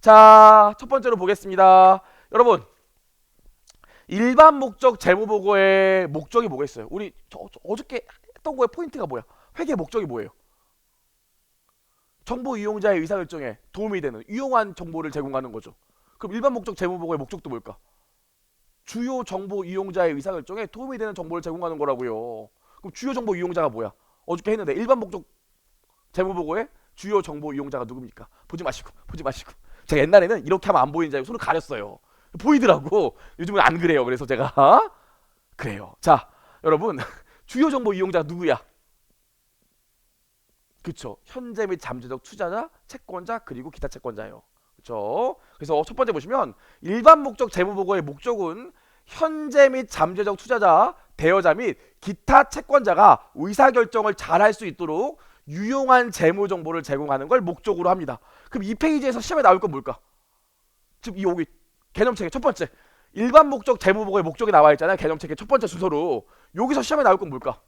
자, 첫 번째로 보겠습니다. 여러분, 일반 목적 재무보고의 목적이 뭐겠어요? 우리 어저께 했던 거의 포인트가 뭐야? 회계 목적이 뭐예요? 정보 이용자의 의사결정에 도움이 되는 유용한 정보를 제공하는 거죠. 그럼 일반 목적 재무보고의 목적도 뭘까? 주요 정보 이용자의 의사결정에 도움이 되는 정보를 제공하는 거라고요. 그럼 주요 정보 이용자가 뭐야? 어저께 했는데 일반 목적 재무보고의 주요 정보 이용자가 누굽니까? 보지 마시고. 제가 옛날에는 이렇게 하면 안 보이는 줄 알고 손을 가렸어요. 보이더라고. 요즘은 안 그래요. 그래서 제가 그래요. 자, 여러분 주요 정보 이용자가 누구야? 그쵸. 현재 및 잠재적 투자자, 채권자, 그리고 기타 채권자예요. 그쵸. 그래서 첫 번째 보시면 일반 목적 재무보고의 목적은 현재 및 잠재적 투자자, 대여자 및 기타 채권자가 의사결정을 잘 할 수 있도록 유용한 재무 정보를 제공하는 걸 목적으로 합니다. 그럼 이 페이지에서 시험에 나올 건 뭘까? 지금 여기 개념책의 첫 번째 일반 목적 재무보고의 목적이 나와 있잖아요. 개념책의 첫 번째 순서로. 여기서 시험에 나올 건 뭘까?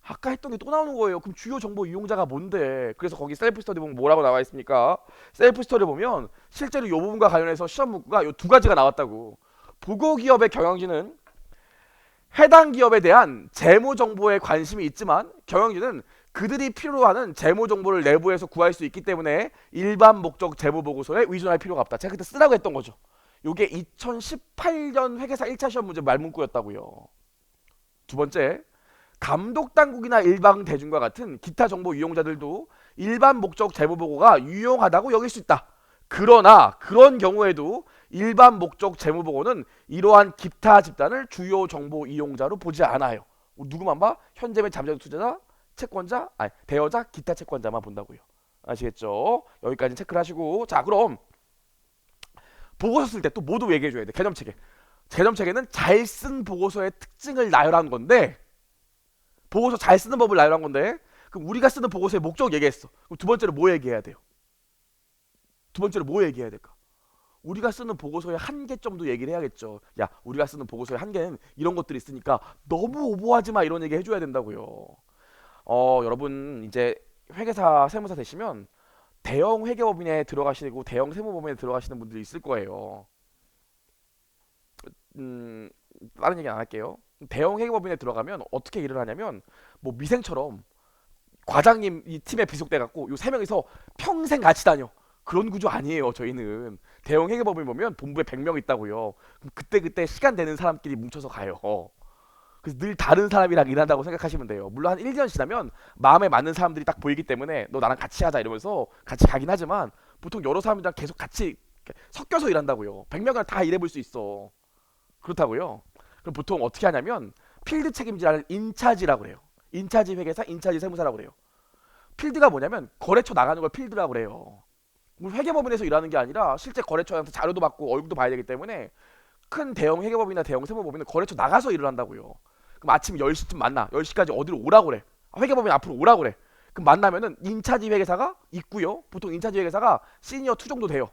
아까 했던 게 또 나오는 거예요. 그럼 주요 정보 이용자가 뭔데? 그래서 거기 셀프 스터디 보면 뭐라고 나와 있습니까? 셀프 스터디 보면 실제로 이 부분과 관련해서 시험 문구가 이 두 가지가 나왔다고. 보고 기업의 경영진은 해당 기업에 대한 재무 정보에 관심이 있지만 경영진은 그들이 필요로 하는 재무 정보를 내부에서 구할 수 있기 때문에 일반 목적 재무 보고서에 의존할 필요가 없다. 제가 그때 쓰라고 했던 거죠. 이게 2018년 회계사 1차 시험 문제 말문구였다고요. 두 번째, 감독 당국이나 일반 대중과 같은 기타 정보 이용자들도 일반 목적 재무 보고가 유용하다고 여길 수 있다. 그러나 그런 경우에도 일반 목적 재무 보고는 이러한 기타 집단을 주요 정보 이용자로 보지 않아요. 누구만 봐? 현재 및 잠재적 투자자, 채권자, 아니 대여자, 기타 채권자만 본다고요. 아시겠죠? 여기까지 체크를 하시고, 자 그럼 보고서 쓸 때 또 모두 얘기해 줘야 돼. 개념체계는 잘 쓴 보고서의 특징을 나열한 건데, 보고서 잘 쓰는 법을 나열한 건데, 그럼 우리가 쓰는 보고서의 목적 얘기했어. 그럼 두 번째로 뭐 얘기해야 돼요? 두 번째로 뭐 얘기해야 될까? 우리가 쓰는 보고서의 한계점도 얘기를 해야겠죠. 야, 우리가 쓰는 보고서의 한계는 이런 것들이 있으니까 너무 오버하지 마, 이런 얘기 해줘야 된다고요. 여러분 이제 회계사 세무사 되시면 대형 회계법인에 들어가시고 대형 세무법인에 들어가시는 분들이 있을 거예요. 음, 다른 얘기 안 할게요. 대형 회계법인에 들어가면 어떻게 일을 하냐면 뭐 미생처럼 과장님 이 팀에 비속돼 갖고 요 세 명이서 평생 같이 다녀. 그런 구조 아니에요. 저희는 대형 회계법인 보면 본부에 100명 있다고요. 그럼 그때 시간 되는 사람끼리 뭉쳐서 가요. 그래서 늘 다른 사람이랑 일한다고 생각하시면 돼요. 물론 한 1년 지나면 마음에 맞는 사람들이 딱 보이기 때문에 너 나랑 같이 하자 이러면서 같이 가긴 하지만 보통 여러 사람들이랑 계속 같이 섞여서 일한다고요. 100명이랑 다 일해볼 수 있어. 그렇다고요. 그럼 보통 어떻게 하냐면 필드 책임자를 인차지라고 그래요. 인차지 회계사, 인차지 세무사라고 그래요. 필드가 뭐냐면 거래처 나가는 걸 필드라고 그래요. 회계법인에서 일하는 게 아니라 실제 거래처한테 자료도 받고 얼굴도 봐야 되기 때문에 큰 대형 회계법인이나 대형 세무법인은 거래처 나가서 일을 한다고요. 그럼 아침 10시쯤 만나. 10시까지 어디로 오라고 그래. 회계법인 앞으로 오라고 그래. 그럼 만나면은 인차지 회계사가 있고요. 보통 인차지 회계사가 시니어 2 정도 돼요.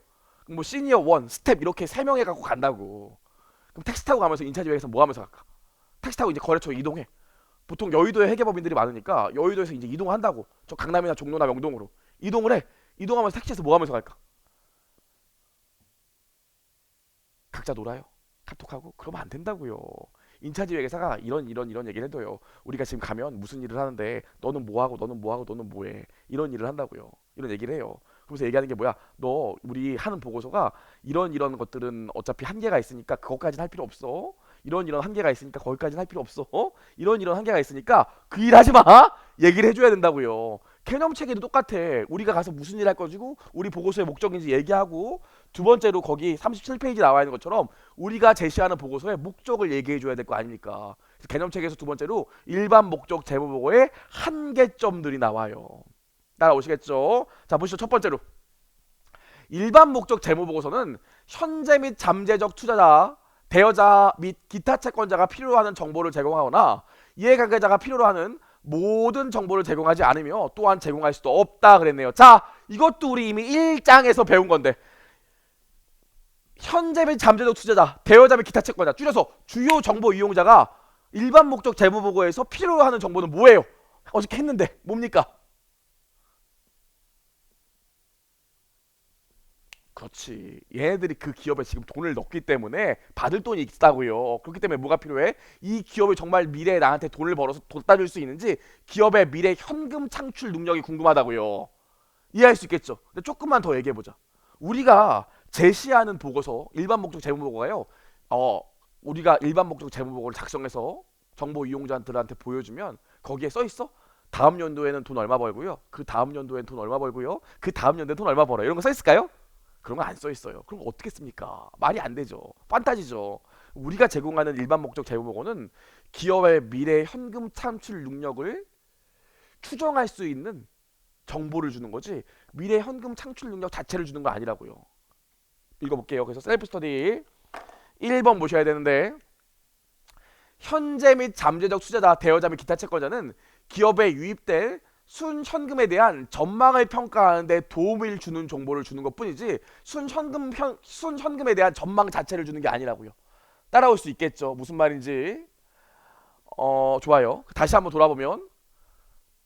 뭐 시니어 1, 스텝 이렇게 3명 해갖고 간다고. 그럼 택시 타고 가면서 인차지 회계사 뭐 하면서 갈까? 택시 타고 이제 거래처 이동해. 보통 여의도에 회계법인들이 많으니까 여의도에서 이제 이동한다고. 저 강남이나 종로나 명동으로 이동을 해. 이동하면서 택시에서 뭐 하면서 갈까? 각자 놀아요. 카톡하고. 그러면 안 된다고요. 인차지 회계사가 이런 얘기를 해도요. 우리가 지금 가면 무슨 일을 하는데 너는 뭐하고 너는 뭐하고 너는 뭐해. 이런 일을 한다고요. 이런 얘기를 해요. 그러면서 얘기하는 게 뭐야? 너 우리 하는 보고서가 이런 것들은 어차피 한계가 있으니까 그것까지는 할 필요 없어. 이런 한계가 있으니까 거기까지는 할 필요 없어. 이런 한계가 있으니까 그 일 하지 마. 얘기를 해줘야 된다고요. 개념 체계도 똑같아. 우리가 가서 무슨 일 할 거지고 우리 보고서의 목적인지 얘기하고, 두 번째로 거기 37페이지 나와 있는 것처럼 우리가 제시하는 보고서의 목적을 얘기해 줘야 될 거 아닙니까? 그래서 개념 체계에서 두 번째로 일반 목적 재무 보고의 한계점들이 나와요. 따라오시겠죠? 자, 보시죠. 첫 번째로 일반 목적 재무 보고서는 현재 및 잠재적 투자자, 대여자 및 기타 채권자가 필요로 하는 정보를 제공하거나 이해관계자가 필요로 하는 모든 정보를 제공하지 않으며 또한 제공할 수도 없다 그랬네요. 자, 이것도 우리 이미 1장에서 배운 건데, 현재 및 잠재적 투자자, 대여자 및 기타 채권자, 줄여서 주요 정보 이용자가 일반 목적 재무 보고에서 필요로 하는 정보는 뭐예요? 어저께 했는데 뭡니까? 그렇지. 얘네들이 그 기업에 지금 돈을 넣기 때문에 받을 돈이 있다고요. 그렇기 때문에 뭐가 필요해? 이 기업이 정말 미래에 나한테 돈을 벌어서 돋다 줄 수 있는지 기업의 미래 현금 창출 능력이 궁금하다고요. 이해할 수 있겠죠? 근데 조금만 더 얘기해 보자. 우리가 제시하는 보고서 일반 목적 재무 보고가요. 어, 우리가 일반 목적 재무 보고를 작성해서 정보 이용자들한테 보여주면 거기에 써 있어. 다음 연도에는 돈 얼마 벌고요. 그 다음 연도에는 돈 얼마 벌고요. 그 다음 연도에 돈 얼마 벌어. 이런 거 써 있을까요? 그런 거 안 써 있어요. 그럼 어떻게 씁니까? 말이 안 되죠. 판타지죠. 우리가 제공하는 일반 목적 재무 보고는 기업의 미래 현금 창출 능력을 추정할 수 있는 정보를 주는 거지 미래 현금 창출 능력 자체를 주는 거 아니라고요. 읽어볼게요. 그래서 셀프 스터디 1번 보셔야 되는데 현재 및 잠재적 투자자, 대여자 및 기타 채권자는 기업에 유입될 순현금에 대한 전망을 평가하는 데 도움을 주는 정보를 주는 것뿐이지 순현금에 대한 전망 자체를 주는 게 아니라고요. 따라올 수 있겠죠. 무슨 말인지. 좋아요. 다시 한번 돌아보면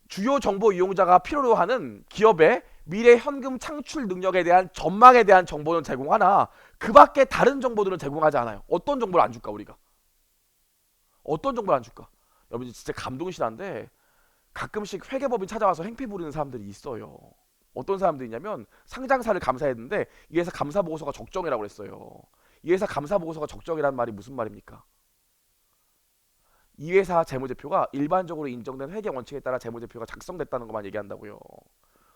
주요 정보 이용자가 필요로 하는 기업의 미래 현금 창출 능력에 대한 전망에 대한 정보는 제공하나 그 밖에 다른 정보들은 제공하지 않아요. 어떤 정보를 안 줄까 우리가? 어떤 정보를 안 줄까? 여러분 진짜 감동이시한데 가끔씩 회계법인 찾아와서 행패 부리는 사람들이 있어요. 어떤 사람들이냐면 상장사를 감사했는데 이 회사 감사 보고서가 적정이라고 그랬어요. 이 회사 감사 보고서가 적정이란 말이 무슨 말입니까? 이 회사 재무제표가 일반적으로 인정된 회계 원칙에 따라 재무제표가 작성됐다는 것만 얘기한다고요.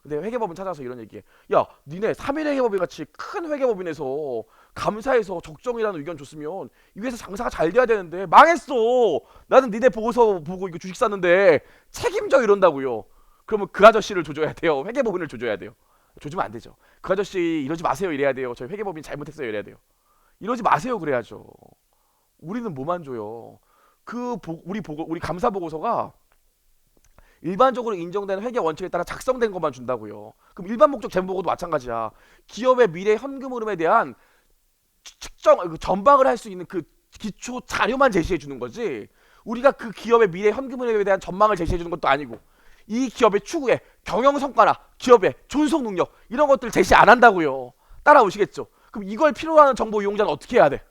근데 회계법인 찾아서 이런 얘기해. 야, 니네 3일 회계법인 같이 큰 회계법인에서 감사해서 적정이라는 의견 줬으면 이 회사 장사가 잘 돼야 되는데 망했어. 나는 니네 보고서 보고 이거 주식 샀는데 책임져 이런다고요. 그러면 그 아저씨를 조져야 돼요. 회계법인을 조져야 돼요. 조지면 안 되죠. 그 아저씨 이러지 마세요 이래야 돼요. 저희 회계법인 잘못했어요 이래야 돼요. 이러지 마세요 그래야죠. 우리는 뭐만 줘요. 우리 감사 보고서가 일반적으로 인정되는 회계 원칙에 따라 작성된 것만 준다고요. 그럼 일반 목적 재무 보고도 마찬가지야. 기업의 미래 현금 흐름에 대한 측정 전망을 할 수 있는 그 기초 자료만 제시해 주는 거지. 우리가 그 기업의 미래 현금 흐름에 대한 전망을 제시해 주는 것도 아니고 이 기업의 추구의 경영 성과나 기업의 존속 능력 이런 것들 제시 안 한다고요. 따라오시겠죠? 그럼 이걸 필요로 하는 정보 이용자는 어떻게 해야 돼?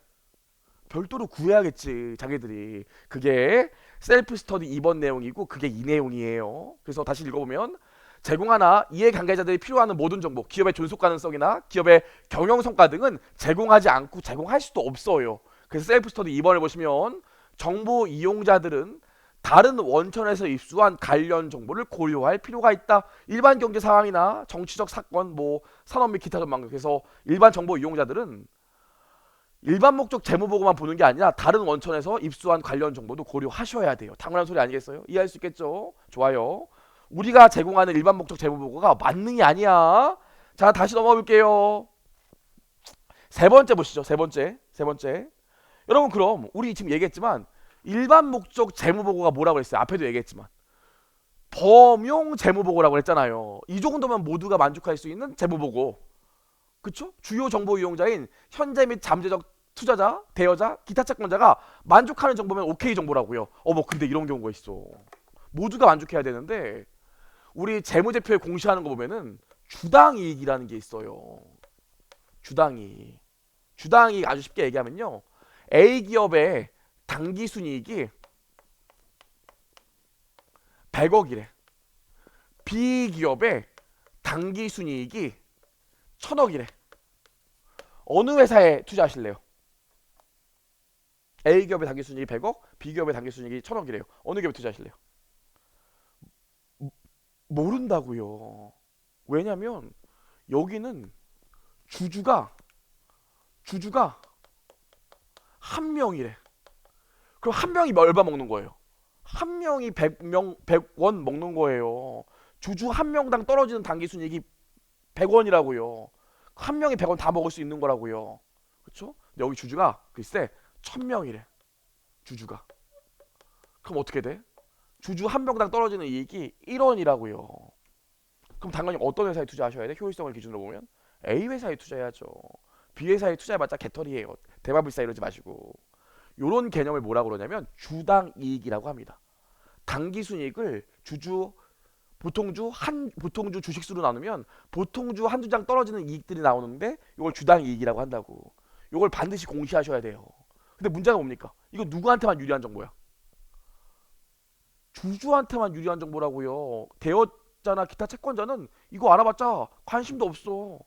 별도로 구해야겠지 자기들이. 그게 셀프 스터디 2번 내용이고 그게 이 내용이에요. 그래서 다시 읽어보면 제공하나 이해관계자들이 필요하는 모든 정보, 기업의 존속 가능성이나 기업의 경영 성과 등은 제공하지 않고 제공할 수도 없어요. 그래서 셀프 스터디 2번을 보시면 정보 이용자들은 다른 원천에서 입수한 관련 정보를 고려할 필요가 있다. 일반 경제 상황이나 정치적 사건, 산업 및 기타 전망. 그래서 일반 정보 이용자들은 일반 목적 재무 보고만 보는 게 아니라 다른 원천에서 입수한 관련 정보도 고려하셔야 돼요. 당연한 소리 아니겠어요? 이해할 수 있겠죠? 좋아요. 우리가 제공하는 일반 목적 재무 보고가 만능이 아니야. 자, 다시 넘어가 볼게요. 세 번째 보시죠. 세 번째. 여러분 그럼 우리 지금 얘기했지만 일반 목적 재무 보고가 뭐라고 했어요? 앞에도 얘기했지만 범용 재무 보고라고 했잖아요. 이 정도면 모두가 만족할 수 있는 재무 보고. 그쵸? 주요 정보 이용자인 현재 및 잠재적 투자자, 대여자, 기타 채권자가 만족하는 정보면 오케이 정보라고요. 근데 이런 경우가 있어. 모두가 만족해야 되는데 우리 재무제표에 공시하는 거 보면은 주당이익이라는 게 있어요. 주당이익. 주당이익 아주 쉽게 얘기하면요. A기업의 당기순이익이 100억이래. B기업의 당기순이익이 1000억이래. 어느 회사에 투자하실래요? A기업의 당기순이익이 100억, B기업의 당기순이익이 1000억이래요. 어느 기업에 투자하실래요? 모른다고요. 왜냐면 여기는 주주가 한 명이래. 그럼 한 명이 얼마 먹는 거예요? 한 명이 100원 먹는 거예요. 주주 한 명당 떨어지는 당기순이익이 100원이라고요. 한 명이 100원 다 먹을 수 있는 거라고요. 그렇죠? 근데 여기 주주가 글쎄 1000명이래. 주주가. 그럼 어떻게 돼? 주주 한 명당 떨어지는 이익이 1원이라고요. 그럼 당연히 어떤 회사에 투자하셔야 돼? 효율성을 기준으로 보면 A 회사에 투자해야죠. B 회사에 투자해봤자 개털이에요. 대마불사 이러지 마시고. 요런 개념을 뭐라고 그러냐면 주당 이익이라고 합니다. 당기순이익을 주주 보통주 주식수로 나누면 보통주 한두 장 떨어지는 이익들이 나오는데 이걸 주당 이익이라고 한다고. 이걸 반드시 공시하셔야 돼요. 근데 문제가 뭡니까? 이거 누구한테만 유리한 정보야? 주주한테만 유리한 정보라고요. 대여자나 기타 채권자는 이거 알아봤자 관심도 없어.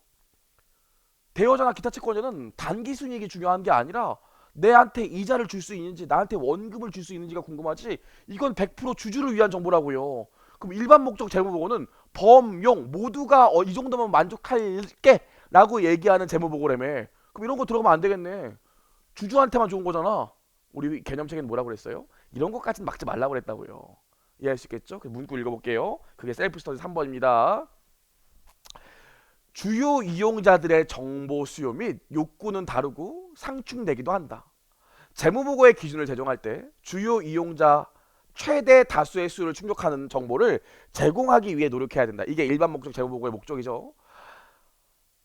대여자나 기타 채권자는 단기 순이익이 중요한 게 아니라 내한테 이자를 줄 수 있는지 나한테 원금을 줄 수 있는지가 궁금하지, 이건 100% 주주를 위한 정보라고요. 그럼 일반 목적 재무보고는 범용 모두가 이 정도면 만족할게 라고 얘기하는 재무보고라며. 그럼 이런 거 들어가면 안 되겠네. 주주한테만 좋은 거잖아. 우리 개념책에는 뭐라고 그랬어요? 이런 것까지는 막지 말라고 그랬다고요. 이해할 수 있겠죠? 그 문구 읽어볼게요. 그게 셀프 스터디 3번입니다. 주요 이용자들의 정보 수요 및 욕구는 다르고 상충되기도 한다. 재무보고의 기준을 제정할 때 주요 이용자 최대 다수의 수요를 충족하는 정보를 제공하기 위해 노력해야 된다. 이게 일반 목적 재무보고의 목적이죠.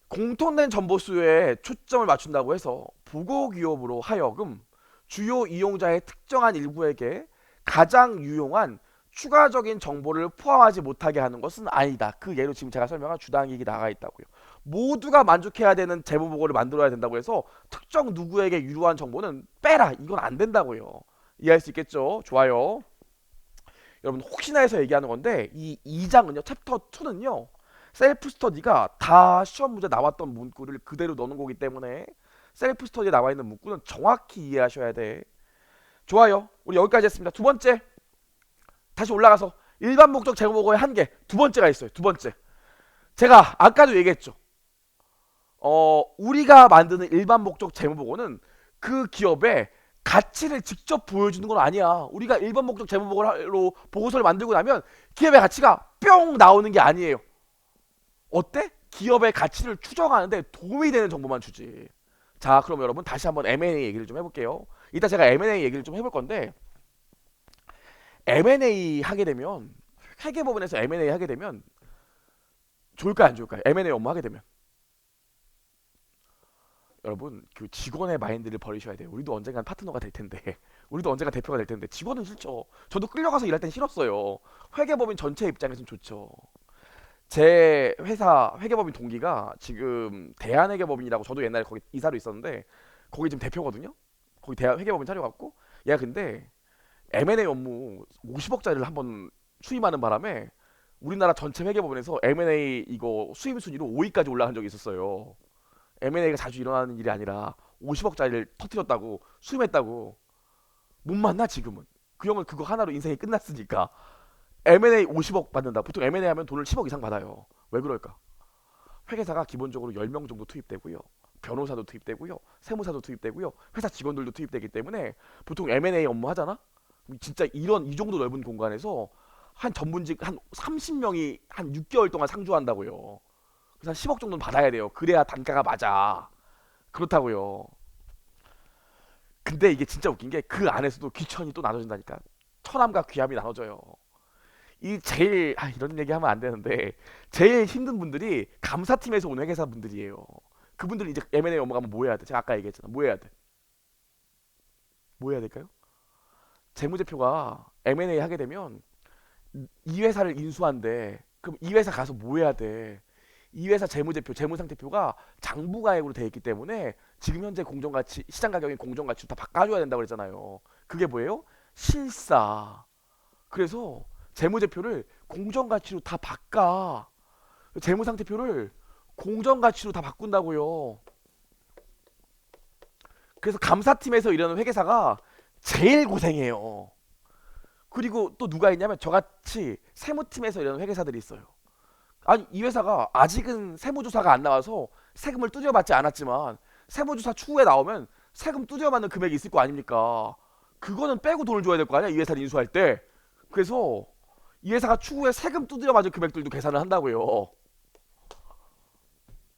공통된 정보 수요에 초점을 맞춘다고 해서 보고 기업으로 하여금 주요 이용자의 특정한 일부에게 가장 유용한 추가적인 정보를 포함하지 못하게 하는 것은 아니다. 그 예로 지금 제가 설명한 주당이익이 나가 있다고요. 모두가 만족해야 되는 재무보고를 만들어야 된다고 해서 특정 누구에게 유효한 정보는 빼라. 이건 안 된다고요. 이해할 수 있겠죠? 좋아요. 여러분 혹시나 해서 얘기하는 건데 이 2장은요, 챕터 2는요 셀프 스터디가 다 시험 문제 나왔던 문구를 그대로 넣는 거기 때문에 셀프 스터디에 나와 있는 문구는 정확히 이해하셔야 돼. 좋아요. 우리 여기까지 했습니다. 두 번째, 다시 올라가서 일반 목적 재무보고의 한계 두 번째가 있어요. 두 번째, 제가 아까도 얘기했죠. 우리가 만드는 일반 목적 재무보고는 그 기업의 가치를 직접 보여주는 건 아니야. 우리가 일반 목적 재무보고로 보고서를 만들고 나면 기업의 가치가 뿅 나오는 게 아니에요. 어때? 기업의 가치를 추정하는데 도움이 되는 정보만 주지. 자, 그럼 여러분 다시 한번 M&A 얘기를 좀 해볼게요. 이따 제가 M&A 얘기를 좀 해볼 건데, M&A 하게 되면, 회계법인에서 M&A 하게 되면 좋을까요, 안 좋을까요? M&A 업무 하게 되면 여러분 그 직원의 마인드를 버리셔야 돼요. 우리도 언젠간 파트너가 될 텐데, 우리도 언젠가 대표가 될 텐데 직원은 싫죠. 저도 끌려가서 일할 땐 싫었어요. 회계법인 전체 입장에서는 좋죠. 제 회사 회계법인 동기가 지금 대한회계법인이라고, 저도 옛날에 거기 이사로 있었는데 거기 지금 대표거든요. 거기 대한 회계법인 차려갖고, 야 근데 M&A 업무 50억짜리를 한번 수임하는 바람에 우리나라 전체 회계법인에서 M&A 이거 수임 순위로 5위까지 올라간 적이 있었어요. M&A가 자주 일어나는 일이 아니라 50억짜리를 터뜨렸다고, 수임했다고. 못 만나 지금은. 그 형은 그거 하나로 인생이 끝났으니까. M&A 50억 받는다. 보통 M&A 하면 돈을 10억 이상 받아요. 왜 그럴까? 회계사가 기본적으로 10명 정도 투입되고요. 변호사도 투입되고요. 세무사도 투입되고요. 회사 직원들도 투입되기 때문에 보통 M&A 업무 하잖아? 진짜 이 정도 넓은 공간에서 한 전문직 한 30명이 한 6개월 동안 상주한다고요. 그래서 한 10억 정도는 받아야 돼요. 그래야 단가가 맞아. 그렇다고요. 근데 이게 진짜 웃긴 게 그 안에서도 귀천이 또 나눠진다니까. 천함과 귀함이 나눠져요. 이 제일 이런 얘기하면 안 되는데 제일 힘든 분들이 감사팀에서 온 회계사 분들이에요. 그분들은 이제 M&A 업무 가면 뭐 해야 돼? 제가 아까 얘기했잖아. 뭐 해야 돼? 뭐 해야 될까요? 재무제표가 M&A 하게 되면 이 회사를 인수한대. 그럼 이 회사 가서 뭐 해야 돼? 이 회사 재무제표, 재무상태표가 장부가액으로 되어 있기 때문에 지금 현재 공정가치, 시장가격인 공정가치로 다 바꿔줘야 된다고 그랬잖아요. 그게 뭐예요? 실사. 그래서 재무제표를 공정가치로 다 바꿔. 재무상태표를 공정가치로 다 바꾼다고요. 그래서 감사팀에서 일하는 회계사가 제일 고생해요. 그리고 또 누가 있냐면 저같이 세무팀에서 일하는 회계사들이 있어요. 아니 이 회사가 아직은 세무조사가 안 나와서 세금을 두드려받지 않았지만 세무조사 추후에 나오면 세금 두드려받는 금액이 있을 거 아닙니까? 그거는 빼고 돈을 줘야 될 거 아니야, 이 회사를 인수할 때. 그래서 이 회사가 추후에 세금 두드려맞을 금액들도 계산을 한다고요.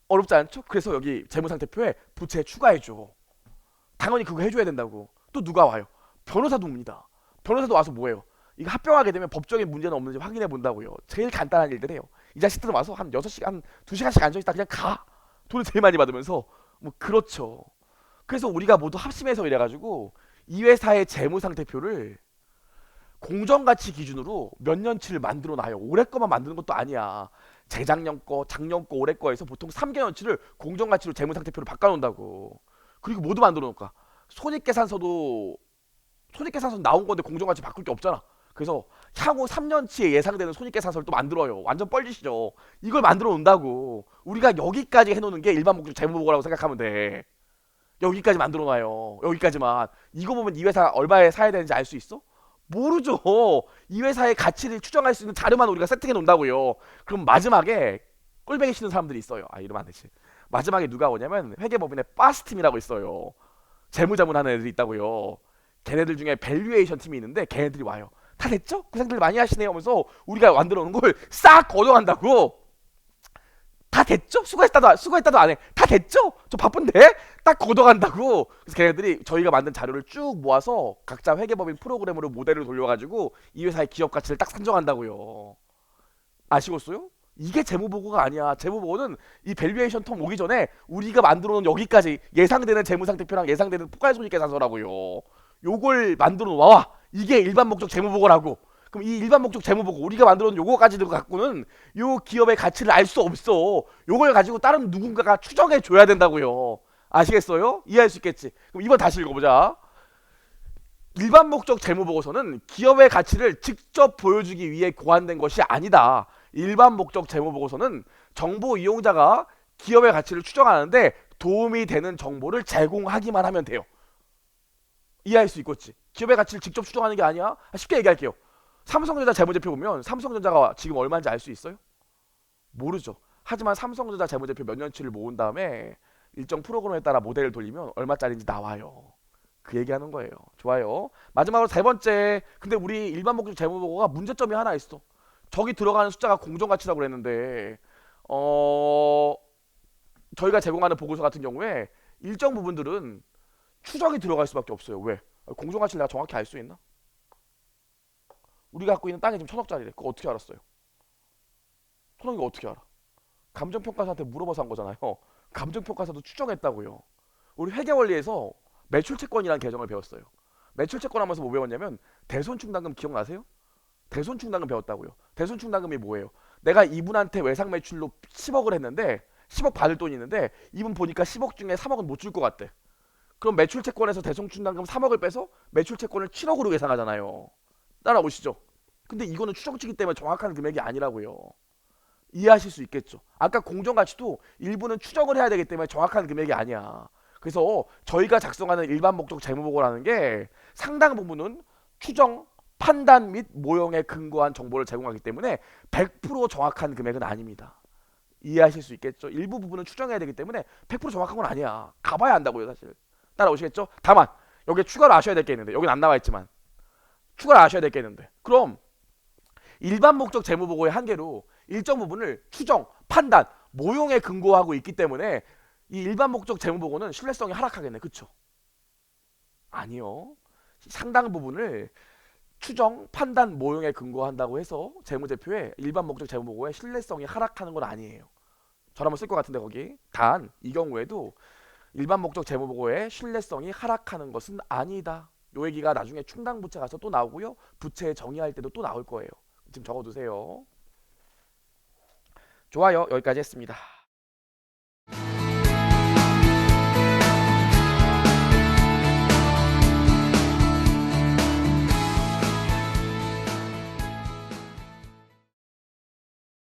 어렵지 않죠? 그래서 여기 재무상태표에 부채 추가해줘. 당연히 그거 해줘야 된다고. 또 누가 와요? 변호사도 옵니다. 변호사도 와서 뭐해요? 이거 합병하게 되면 법적인 문제는 없는지 확인해 본다고요. 제일 간단한 일들이에요. 이 자식들은 와서 한 6시간, 2시간씩 앉아있다 그냥 가. 돈을 제일 많이 받으면서. 뭐 그렇죠. 그래서 우리가 모두 합심해서 이래가지고 이 회사의 재무상태표를 공정가치 기준으로 몇 년치를 만들어 놔요. 올해 거만 만드는 것도 아니야. 재작년 거, 작년 거, 올해 거에서 보통 3개년치를 공정가치로 재무상태표를 바꿔놓는다고. 그리고 모두 만들어 놓을까? 손익계산서 나온 건데 공정가치 바꿀 게 없잖아. 그래서 향후 3년치에 예상되는 손익계산서를 또 만들어요. 완전 뻘짓이죠. 이걸 만들어 놓는다고. 우리가 여기까지 해놓는 게 일반 목적 재무보고라고 생각하면 돼. 여기까지 만들어 놔요. 여기까지만. 이거 보면 이 회사 얼마에 사야 되는지 알 수 있어? 모르죠. 이 회사의 가치를 추정할 수 있는 자료만 우리가 세팅해 놓는다고요. 그럼 마지막에 꼴배기 싫은 사람들이 있어요. 아, 이러면 안 되지. 마지막에 누가 오냐면 회계법인의 빠스팀이라고 있어요. 재무자문하는 애들이 있다고요. 걔네들 중에 밸류에이션 팀이 있는데 걔네들이 와요. 다 됐죠? 고생들 많이 하시네요 하면서 우리가 만들어 놓은 걸 싹 걷어간다고. 다 됐죠? 수고했다도 안 해. 다 됐죠? 저 바쁜데? 딱 걷어간다고. 그래서 걔네들이 저희가 만든 자료를 쭉 모아서 각자 회계법인 프로그램으로 모델을 돌려가지고 이 회사의 기업 가치를 딱 산정한다고요. 아시겠어요? 이게 재무보고가 아니야. 재무보고는 이 밸류에이션 텀 오기 전에 우리가 만들어 놓은 여기까지 예상되는 재무상태표랑 예상되는 포괄손익계산서라고요. 요걸 만들어 놓아. 이게 일반 목적 재무보고라고. 그럼 이 일반 목적 재무보고 우리가 만들어 놓은 요거까지 갖고는 요 기업의 가치를 알 수 없어. 요걸 가지고 다른 누군가가 추정해 줘야 된다고요. 아시겠어요? 이해할 수 있겠지? 그럼 이번 다시 읽어보자. 일반 목적 재무보고서는 기업의 가치를 직접 보여주기 위해 고안된 것이 아니다. 일반 목적 재무보고서는 정보 이용자가 기업의 가치를 추정하는데 도움이 되는 정보를 제공하기만 하면 돼요. 이해할 수 있겠지? 기업의 가치를 직접 추정하는 게 아니야. 쉽게 얘기할게요. 삼성전자 재무제표 보면 삼성전자가 지금 얼마인지 알 수 있어요? 모르죠. 하지만 삼성전자 재무제표 몇 년치를 모은 다음에 일정 프로그램에 따라 모델을 돌리면 얼마짜리인지 나와요. 그 얘기하는 거예요. 좋아요. 마지막으로 세 번째. 근데 우리 일반 목적 재무보고가 문제점이 하나 있어. 저기 들어가는 숫자가 공정가치라고 그랬는데 저희가 제공하는 보고서 같은 경우에 일정 부분들은 추정이 들어갈 수밖에 없어요. 왜? 공정가치를 내가 정확히 알 수 있나? 우리가 갖고 있는 땅이 지금 1,000억짜리래. 그거 어떻게 알았어요? 1,000억이 어떻게 알아? 감정평가사한테 물어봐서 한 거잖아요. 감정평가사도 추정했다고요. 우리 회계원리에서 매출채권이라는 개정을 배웠어요. 매출채권 하면서 뭐 배웠냐면 대손충당금 기억나세요? 대손충당금 배웠다고요. 대손충당금이 뭐예요? 내가 이분한테 외상 매출로 10억을 했는데 10억 받을 돈이 있는데 이분 보니까 10억 중에 3억은 못 줄 것 같대. 그럼 매출채권에서 대손충당금 3억을 빼서 매출채권을 7억으로 계산하잖아요. 따라오시죠? 근데 이거는 추정치기 때문에 정확한 금액이 아니라고요. 이해하실 수 있겠죠? 아까 공정가치도 일부는 추정을 해야 되기 때문에 정확한 금액이 아니야. 그래서 저희가 작성하는 일반 목적 재무보고라는 게 상당 부분은 추정, 판단 및 모형에 근거한 정보를 제공하기 때문에 100% 정확한 금액은 아닙니다. 이해하실 수 있겠죠? 일부 부분은 추정해야 되기 때문에 100% 정확한 건 아니야. 가봐야 한다고요, 사실. 따라오시겠죠? 다만 여기에 추가로 아셔야 될 게 있는데 여기는 안 나와 있지만 추가로 아셔야 될 게 있는데 그럼 일반 목적 재무보고의 한계로 일정 부분을 추정, 판단, 모형에 근거하고 있기 때문에 이 일반 목적 재무보고는 신뢰성이 하락하겠네. 그쵸? 아니요. 상당 부분을 추정, 판단, 모형에 근거한다고 해서 재무제표에 일반 목적 재무보고의 신뢰성이 하락하는 건 아니에요. 저를 한번 쓸 것 같은데 거기. 단 이 경우에도 일반 목적 재무보고의 신뢰성이 하락하는 것은 아니다. 요 얘기가 나중에 충당부채 가서 또 나오고요. 부채 정의할 때도 또 나올 거예요. 지금 적어두세요. 좋아요. 여기까지 했습니다.